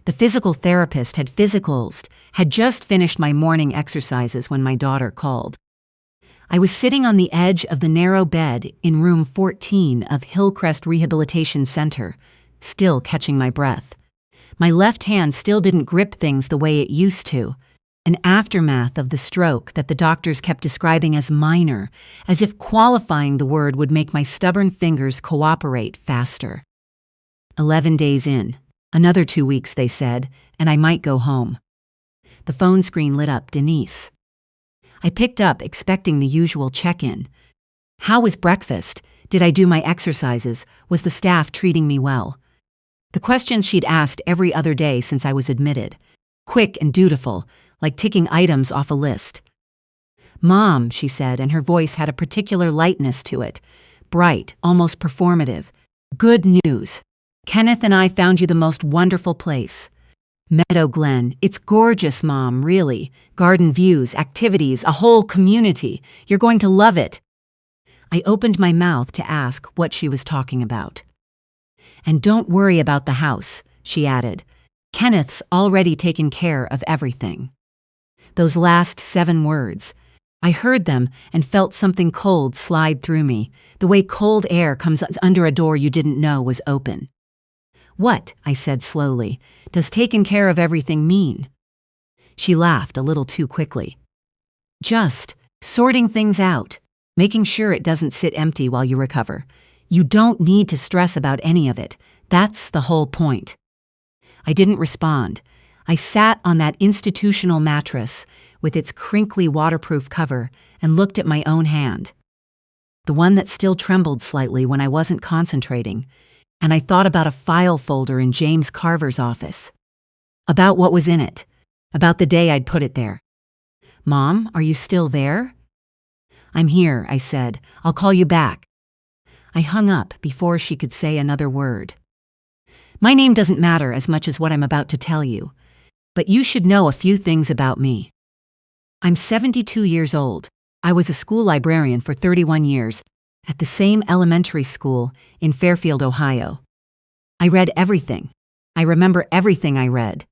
The physical therapist had just finished my morning exercises when my daughter called. I was sitting on the edge of the narrow bed in room 14 of Hillcrest Rehabilitation Center, still catching my breath. My left hand still didn't grip things the way it used to, an aftermath of the stroke that the doctors kept describing as minor, as if qualifying the word would make my stubborn fingers cooperate faster. 11 days in, another 2 weeks, they said, and I might go home. The phone screen lit up, Denise. I picked up, expecting the usual check-in. How was breakfast? Did I do my exercises? Was the staff treating me well? The questions she'd asked every other day since I was admitted. Quick and dutiful, like ticking items off a list. Mom, she said, and her voice had a particular lightness to it. Bright, almost performative. Good news. Kenneth and I found you the most wonderful place. Meadow Glen. It's gorgeous, Mom, really. Garden views, activities, a whole community. You're going to love it. I opened my mouth to ask what she was talking about. And don't worry about the house, she added. Kenneth's already taken care of everything. Those last 7 words. I heard them and felt something cold slide through me, the way cold air comes under a door you didn't know was open. What, I said slowly, does taken care of everything mean? She laughed a little too quickly. Just sorting things out, making sure it doesn't sit empty while you recover. You don't need to stress about any of it. That's the whole point. I didn't respond. I sat on that institutional mattress with its crinkly waterproof cover and looked at my own hand. The one that still trembled slightly when I wasn't concentrating, and I thought about a file folder in James Carver's office. About what was in it. About the day I'd put it there. Mom, are you still there? I'm here, I said. I'll call you back. I hung up before she could say another word. My name doesn't matter as much as what I'm about to tell you, but you should know a few things about me. I'm 72 years old. I was a school librarian for 31 years at the same elementary school in Fairfield, Ohio. I read everything. I remember everything I read.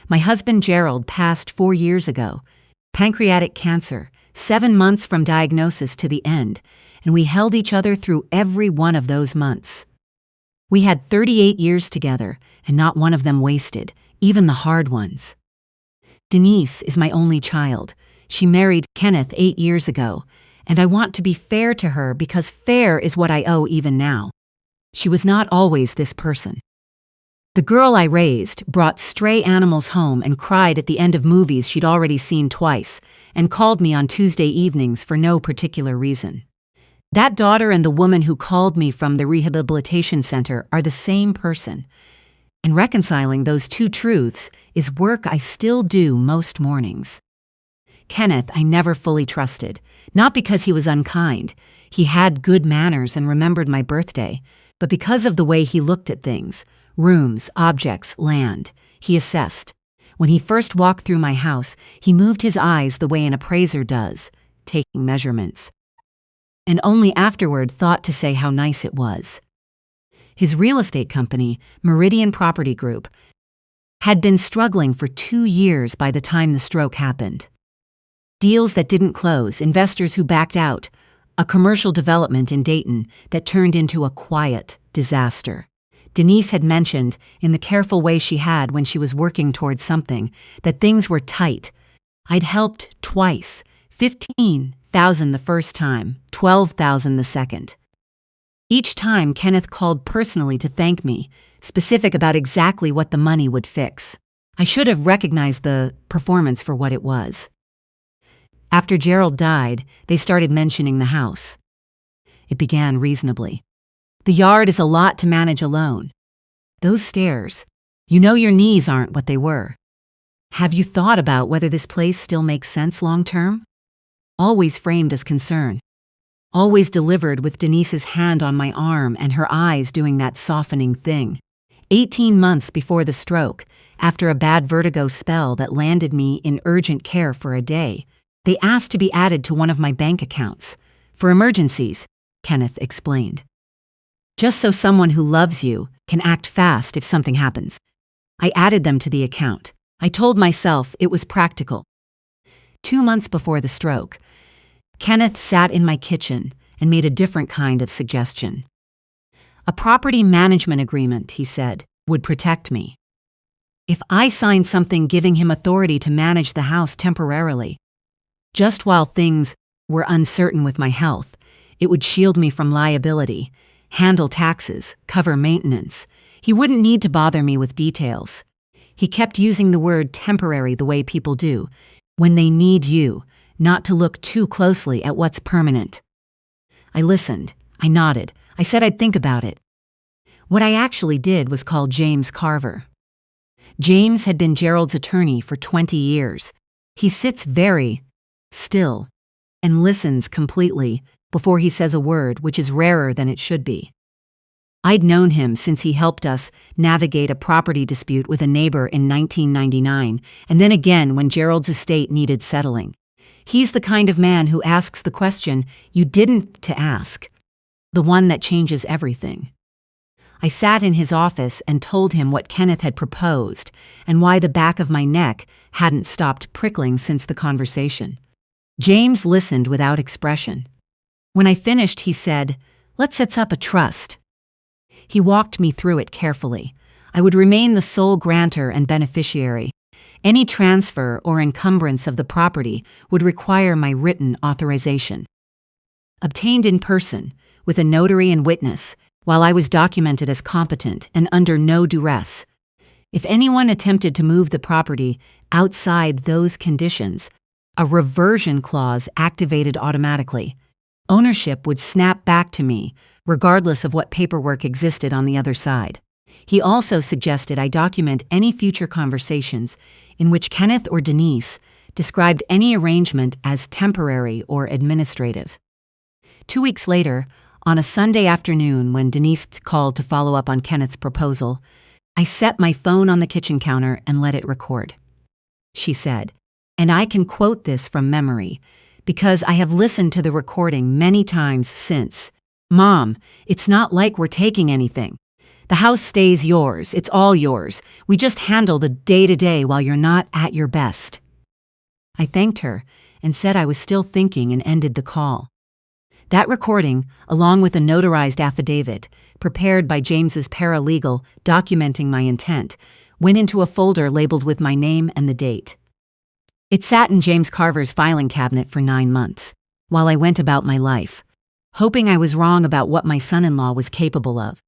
My husband Gerald passed 4 years ago. Pancreatic cancer, 7 months from diagnosis to the end, and we held each other through every one of those months. We had 38 years together, and not one of them wasted, even the hard ones. Denise is my only child. She married Kenneth 8 years ago, and I want to be fair to her because fair is what I owe even now. She was not always this person. The girl I raised brought stray animals home and cried at the end of movies she'd already seen twice, and called me on Tuesday evenings for no particular reason. That daughter and the woman who called me from the rehabilitation center are the same person, and reconciling those two truths is work I still do most mornings. Kenneth I never fully trusted, not because he was unkind. He had good manners and remembered my birthday, but because of the way he looked at things, rooms, objects, land. He assessed. When he first walked through my house, he moved his eyes the way an appraiser does, taking measurements, and only afterward thought to say how nice it was. His real estate company, Meridian Property Group, had been struggling for 2 years by the time the stroke happened. Deals that didn't close, investors who backed out, a commercial development in Dayton that turned into a quiet disaster. Denise had mentioned, in the careful way she had when she was working towards something, that things were tight. I'd helped twice, $15,000 the first time, $12,000 the second. Each time Kenneth called personally to thank me, specific about exactly what the money would fix. I should have recognized the performance for what it was. After Gerald died, they started mentioning the house. It began reasonably. The yard is a lot to manage alone. Those stairs, you know your knees aren't what they were. Have you thought about whether this place still makes sense long term? Always framed as concern. Always delivered with Denise's hand on my arm and her eyes doing that softening thing. 18 months before the stroke, after a bad vertigo spell that landed me in urgent care for a day, they asked to be added to one of my bank accounts. For emergencies, Kenneth explained. Just so someone who loves you can act fast if something happens. I added them to the account. I told myself it was practical. 2 months before the stroke, Kenneth sat in my kitchen and made a different kind of suggestion. A property management agreement, he said, would protect me. If I signed something giving him authority to manage the house temporarily, just while things were uncertain with my health, it would shield me from liability, handle taxes, cover maintenance. He wouldn't need to bother me with details. He kept using the word temporary the way people do, when they need you, not to look too closely at what's permanent. I listened. I nodded. I said I'd think about it. What I actually did was call James Carver. James had been Gerald's attorney for 20 years. He sits very still and listens completely before he says a word, which is rarer than it should be. I'd known him since he helped us navigate a property dispute with a neighbor in 1999, and then again when Gerald's estate needed settling. He's the kind of man who asks the question you didn't to ask, the one that changes everything. I sat in his office and told him what Kenneth had proposed and why the back of my neck hadn't stopped prickling since the conversation. James listened without expression. When I finished, he said, "Let's set up a trust." He walked me through it carefully. I would remain the sole grantor and beneficiary. Any transfer or encumbrance of the property would require my written authorization. Obtained in person, with a notary and witness, while I was documented as competent and under no duress. If anyone attempted to move the property outside those conditions, a reversion clause activated automatically. Ownership would snap back to me, regardless of what paperwork existed on the other side. He also suggested I document any future conversations in which Kenneth or Denise described any arrangement as temporary or administrative. 2 weeks later, on a Sunday afternoon when Denise called to follow up on Kenneth's proposal, I set my phone on the kitchen counter and let it record. She said, and I can quote this from memory because I have listened to the recording many times since. "Mom, it's not like we're taking anything. The house stays yours. It's all yours. We just handle the day-to-day while you're not at your best." I thanked her and said I was still thinking and ended the call. That recording, along with a notarized affidavit, prepared by James's paralegal documenting my intent, went into a folder labeled with my name and the date. It sat in James Carver's filing cabinet for 9 months, while I went about my life, hoping I was wrong about what my son-in-law was capable of.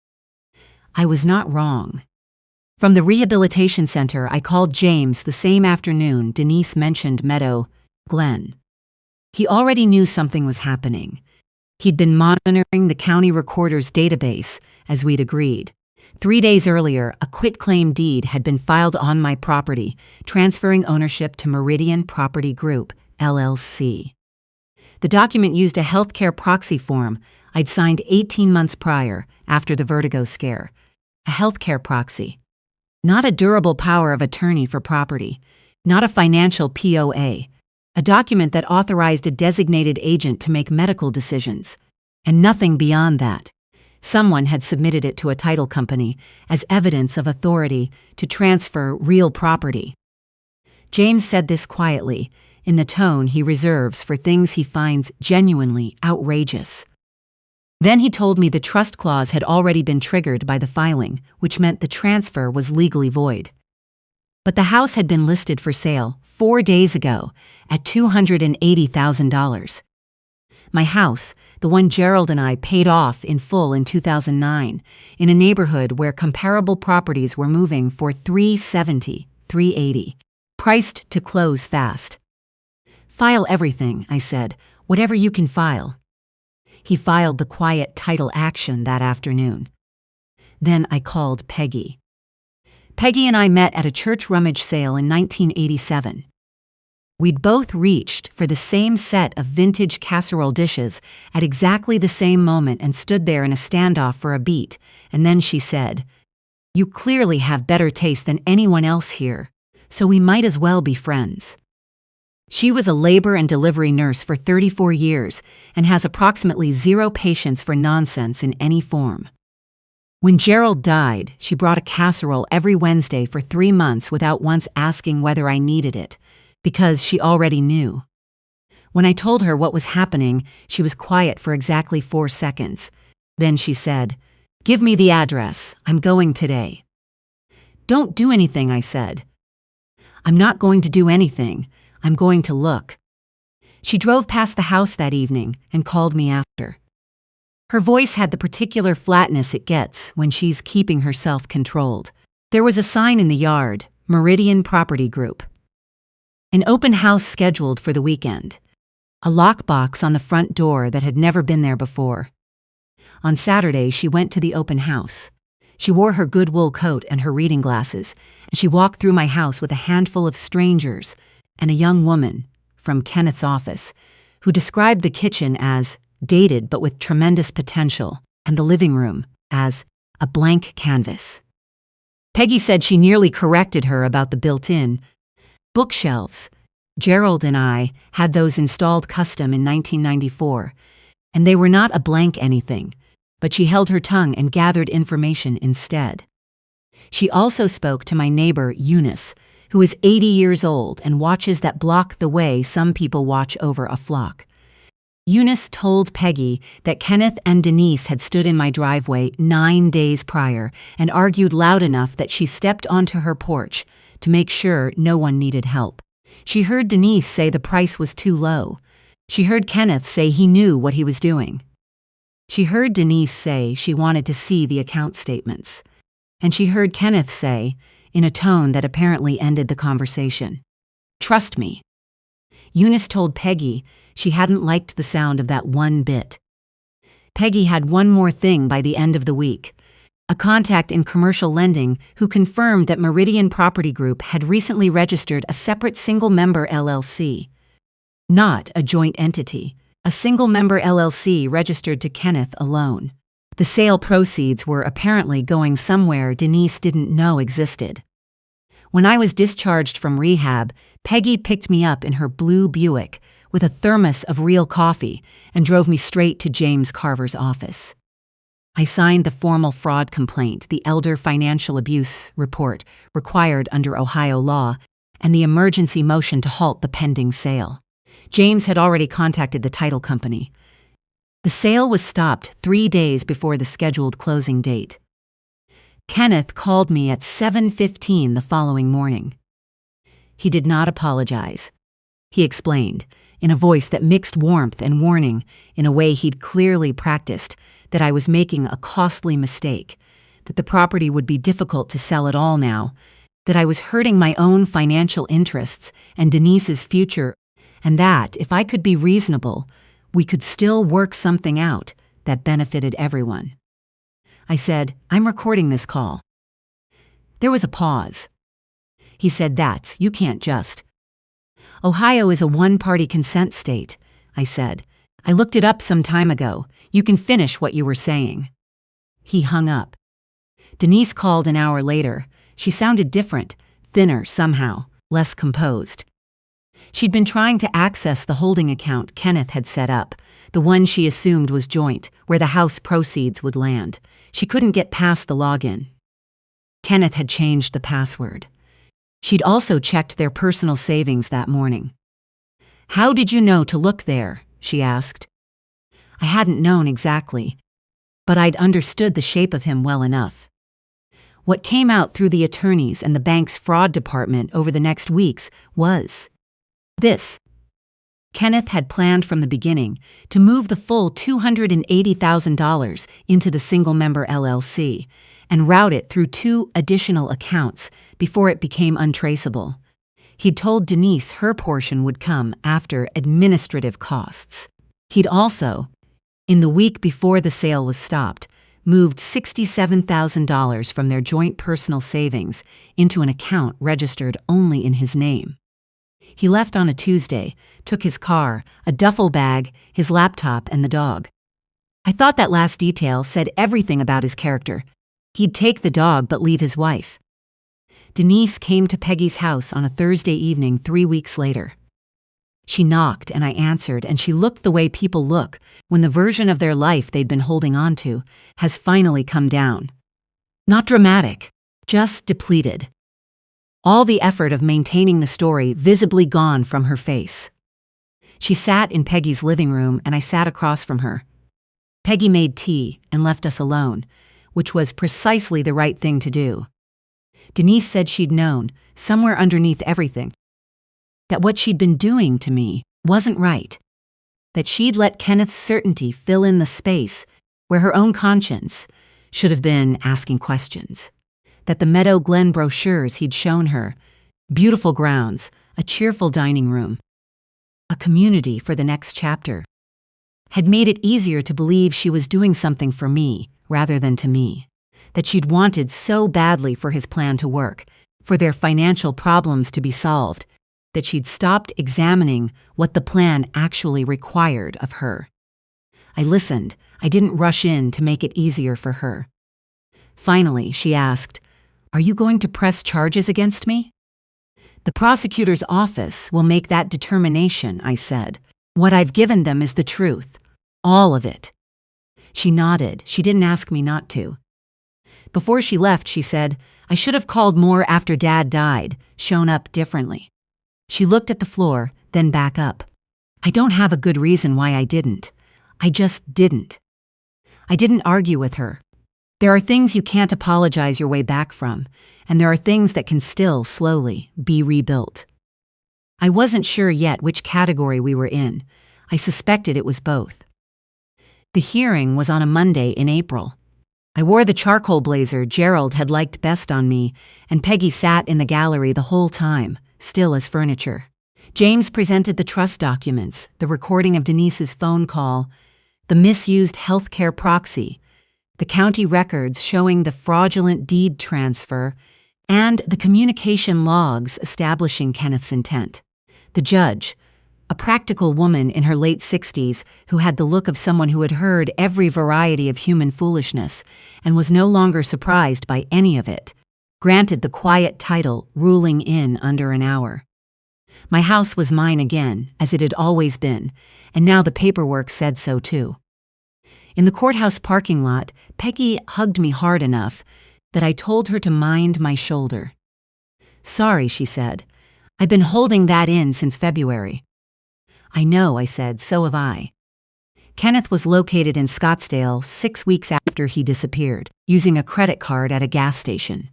I was not wrong. From the rehabilitation center, I called James the same afternoon Denise mentioned Meadow Glen. He already knew something was happening. He'd been monitoring the county recorder's database, as we'd agreed. 3 days earlier, a quitclaim deed had been filed on my property, transferring ownership to Meridian Property Group, LLC. The document used a healthcare proxy form I'd signed 18 months prior, after the vertigo scare. A healthcare proxy. Not a durable power of attorney for property, not a financial POA. A document that authorized a designated agent to make medical decisions, and nothing beyond that. Someone had submitted it to a title company as evidence of authority to transfer real property. James said this quietly, in the tone he reserves for things he finds genuinely outrageous. Then he told me the trust clause had already been triggered by the filing, which meant the transfer was legally void. But the house had been listed for sale 4 days ago at $280,000. My house, the one Gerald and I paid off in full in 2009, in a neighborhood where comparable properties were moving for $370, $380, priced to close fast. "File everything," I said, "whatever you can file." He filed the quiet title action that afternoon. Then I called Peggy. Peggy and I met at a church rummage sale in 1987. We'd both reached for the same set of vintage casserole dishes at exactly the same moment and stood there in a standoff for a beat, and then she said, "You clearly have better taste than anyone else here, so we might as well be friends." She was a labor and delivery nurse for 34 years and has approximately 0 patience for nonsense in any form. When Gerald died, she brought a casserole every Wednesday for 3 months without once asking whether I needed it, because she already knew. When I told her what was happening, she was quiet for exactly 4 seconds. Then she said, "Give me the address. I'm going today." "Don't do anything," I said. "I'm not going to do anything. I'm going to look." She drove past the house that evening and called me after. Her voice had the particular flatness it gets when she's keeping herself controlled. There was a sign in the yard, Meridian Property Group. An open house scheduled for the weekend. A lockbox on the front door that had never been there before. On Saturday, she went to the open house. She wore her good wool coat and her reading glasses, and she walked through my house with a handful of strangers and a young woman from Kenneth's office, who described the kitchen as dated but with tremendous potential, and the living room as a blank canvas. Peggy said she nearly corrected her about the built-in bookshelves. Gerald and I had those installed custom in 1994, and they were not a blank anything, but she held her tongue and gathered information instead. She also spoke to my neighbor, Eunice, who is 80 years old and watches that block the way some people watch over a flock. Eunice told Peggy that Kenneth and Denise had stood in my driveway 9 days prior and argued loud enough that she stepped onto her porch to make sure no one needed help. She heard Denise say the price was too low. She heard Kenneth say he knew what he was doing. She heard Denise say she wanted to see the account statements. And she heard Kenneth say, in a tone that apparently ended the conversation, "Trust me." Eunice told Peggy she hadn't liked the sound of that one bit. Peggy had one more thing by the end of the week. A contact in commercial lending who confirmed that Meridian Property Group had recently registered a separate single-member LLC. Not a joint entity, a single-member LLC registered to Kenneth alone. The sale proceeds were apparently going somewhere Denise didn't know existed. When I was discharged from rehab, Peggy picked me up in her blue Buick with a thermos of real coffee and drove me straight to James Carver's office. I signed the formal fraud complaint, the elder financial abuse report required under Ohio law, and the emergency motion to halt the pending sale. James had already contacted the title company. The sale was stopped 3 days before the scheduled closing date. Kenneth called me at 7:15 the following morning. He did not apologize. He explained, in a voice that mixed warmth and warning in a way he'd clearly practiced, that I was making a costly mistake, that the property would be difficult to sell at all now, that I was hurting my own financial interests and Denise's future, and that, if I could be reasonable, we could still work something out that benefited everyone. I said, "I'm recording this call." There was a pause. He said, you can't just." "Ohio is a one-party consent state," I said. "I looked it up some time ago. You can finish what you were saying." He hung up. Denise called an hour later. She sounded different, thinner somehow, less composed. She'd been trying to access the holding account Kenneth had set up, the one she assumed was joint, where the house proceeds would land. She couldn't get past the login. Kenneth had changed the password. She'd also checked their personal savings that morning. "How did you know to look there?" she asked. I hadn't known exactly, but I'd understood the shape of him well enough. What came out through the attorneys and the bank's fraud department over the next weeks was this. Kenneth had planned from the beginning to move the full $280,000 into the single-member LLC and route it through 2 additional accounts before it became untraceable. He'd told Denise her portion would come after administrative costs. He'd also, in the week before the sale was stopped, moved $67,000 from their joint personal savings into an account registered only in his name. He left on a Tuesday, took his car, a duffel bag, his laptop, and the dog. I thought that last detail said everything about his character. He'd take the dog but leave his wife. Denise came to Peggy's house on a Thursday evening 3 weeks later. She knocked and I answered, and she looked the way people look when the version of their life they'd been holding on to has finally come down. Not dramatic, just depleted. All the effort of maintaining the story visibly gone from her face. She sat in Peggy's living room and I sat across from her. Peggy made tea and left us alone, which was precisely the right thing to do. Denise said she'd known, somewhere underneath everything, that what she'd been doing to me wasn't right. That she'd let Kenneth's certainty fill in the space where her own conscience should have been asking questions. That the Meadow Glen brochures he'd shown her, beautiful grounds, a cheerful dining room, a community for the next chapter, had made it easier to believe she was doing something for me rather than to me. That she'd wanted so badly for his plan to work, for their financial problems to be solved, that she'd stopped examining what the plan actually required of her. I listened. I didn't rush in to make it easier for her. Finally, she asked, "Are you going to press charges against me?" "The prosecutor's office will make that determination," I said. "What I've given them is the truth. All of it." She nodded. She didn't ask me not to. Before she left, she said, "I should have called more after Dad died, shown up differently." She looked at the floor, then back up. "I don't have a good reason why I didn't. I just didn't." I didn't argue with her. There are things you can't apologize your way back from, and there are things that can still, slowly, be rebuilt. I wasn't sure yet which category we were in. I suspected it was both. The hearing was on a Monday in April. I wore the charcoal blazer Gerald had liked best on me, and Peggy sat in the gallery the whole time, still as furniture. James presented the trust documents, the recording of Denise's phone call, the misused healthcare proxy, the county records showing the fraudulent deed transfer, and the communication logs establishing Kenneth's intent. The judge, a practical woman in her late 60s who had the look of someone who had heard every variety of human foolishness and was no longer surprised by any of it, granted the quiet title ruling in under an hour. My house was mine again, as it had always been, and now the paperwork said so too. In the courthouse parking lot, Peggy hugged me hard enough that I told her to mind my shoulder. "Sorry," she said. "I've been holding that in since February." "I know," I said, "so have I." Kenneth was located in Scottsdale 6 weeks after he disappeared, using a credit card at a gas station.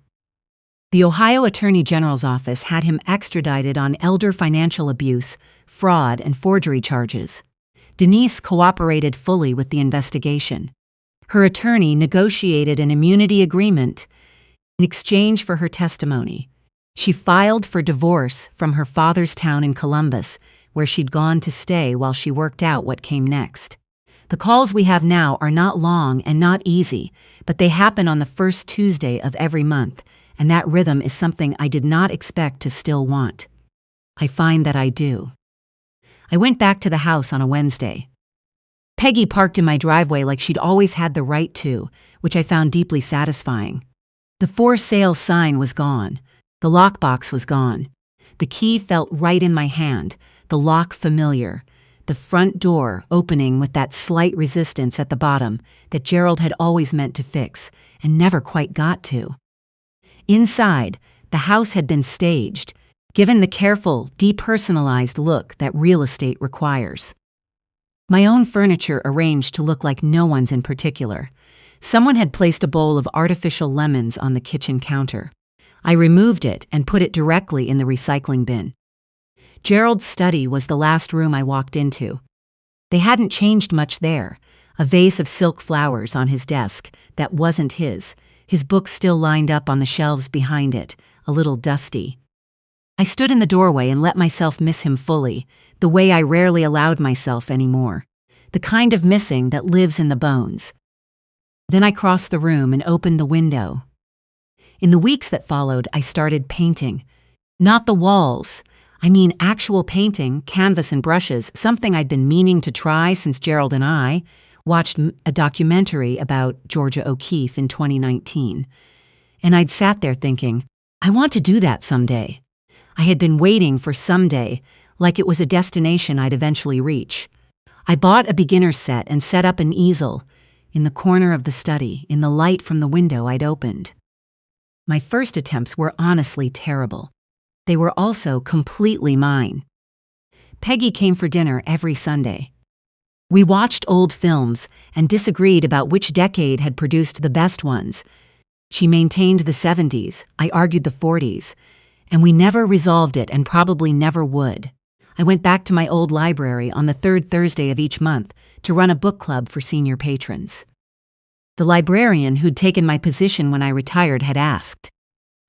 The Ohio Attorney General's office had him extradited on elder financial abuse, fraud, and forgery charges. Denise cooperated fully with the investigation. Her attorney negotiated an immunity agreement in exchange for her testimony. She filed for divorce from her father's town in Columbus, where she'd gone to stay while she worked out what came next. The calls we have now are not long and not easy, but they happen on the first Tuesday of every month, and that rhythm is something I did not expect to still want. I find that I do. I went back to the house on a Wednesday. Peggy parked in my driveway like she'd always had the right to, which I found deeply satisfying. The for sale sign was gone. The lockbox was gone. The key felt right in my hand, the lock familiar, the front door opening with that slight resistance at the bottom that Gerald had always meant to fix and never quite got to. Inside, the house had been staged, given the careful, depersonalized look that real estate requires. My own furniture arranged to look like no one's in particular. Someone had placed a bowl of artificial lemons on the kitchen counter. I removed it and put it directly in the recycling bin. Gerald's study was the last room I walked into. They hadn't changed much there. A vase of silk flowers on his desk that wasn't his books still lined up on the shelves behind it, a little dusty. I stood in the doorway and let myself miss him fully, the way I rarely allowed myself anymore, the kind of missing that lives in the bones. Then I crossed the room and opened the window. In the weeks that followed, I started painting. Not the walls. I mean actual painting, canvas and brushes, something I'd been meaning to try since Gerald and I watched a documentary about Georgia O'Keeffe in 2019. And I'd sat there thinking, I want to do that someday. I had been waiting for someday, like it was a destination I'd eventually reach. I bought a beginner's set and set up an easel in the corner of the study, in the light from the window I'd opened. My first attempts were honestly terrible. They were also completely mine. Peggy came for dinner every Sunday. We watched old films and disagreed about which decade had produced the best ones. She maintained the 70s, I argued the 40s, and we never resolved it and probably never would. I went back to my old library on the third Thursday of each month to run a book club for senior patrons. The librarian who'd taken my position when I retired had asked,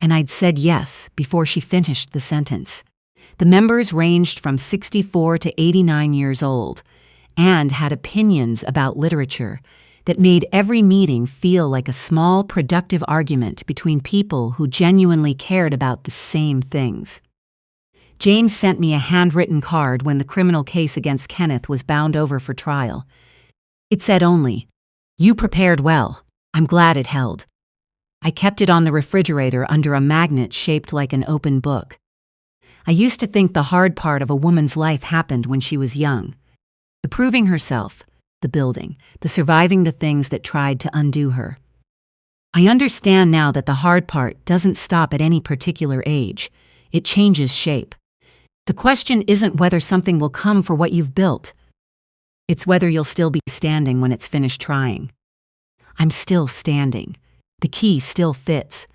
and I'd said yes before she finished the sentence. The members ranged from 64 to 89 years old and had opinions about literature that made every meeting feel like a small, productive argument between people who genuinely cared about the same things. James sent me a handwritten card when the criminal case against Kenneth was bound over for trial. It said only, "You prepared well. I'm glad it held." I kept it on the refrigerator under a magnet shaped like an open book. I used to think the hard part of a woman's life happened when she was young. The proving herself, the building, the surviving the things that tried to undo her. I understand now that the hard part doesn't stop at any particular age. It changes shape. The question isn't whether something will come for what you've built. It's whether you'll still be standing when it's finished trying. I'm still standing. The key still fits.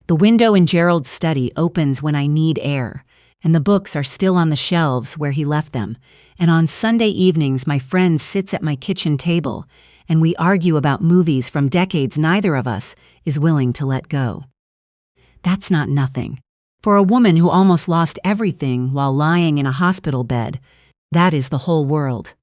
The window in Gerald's study opens when I need air, and the books are still on the shelves where he left them. And on Sunday evenings, my friend sits at my kitchen table, and we argue about movies from decades neither of us is willing to let go. That's not nothing. For a woman who almost lost everything while lying in a hospital bed, that is the whole world.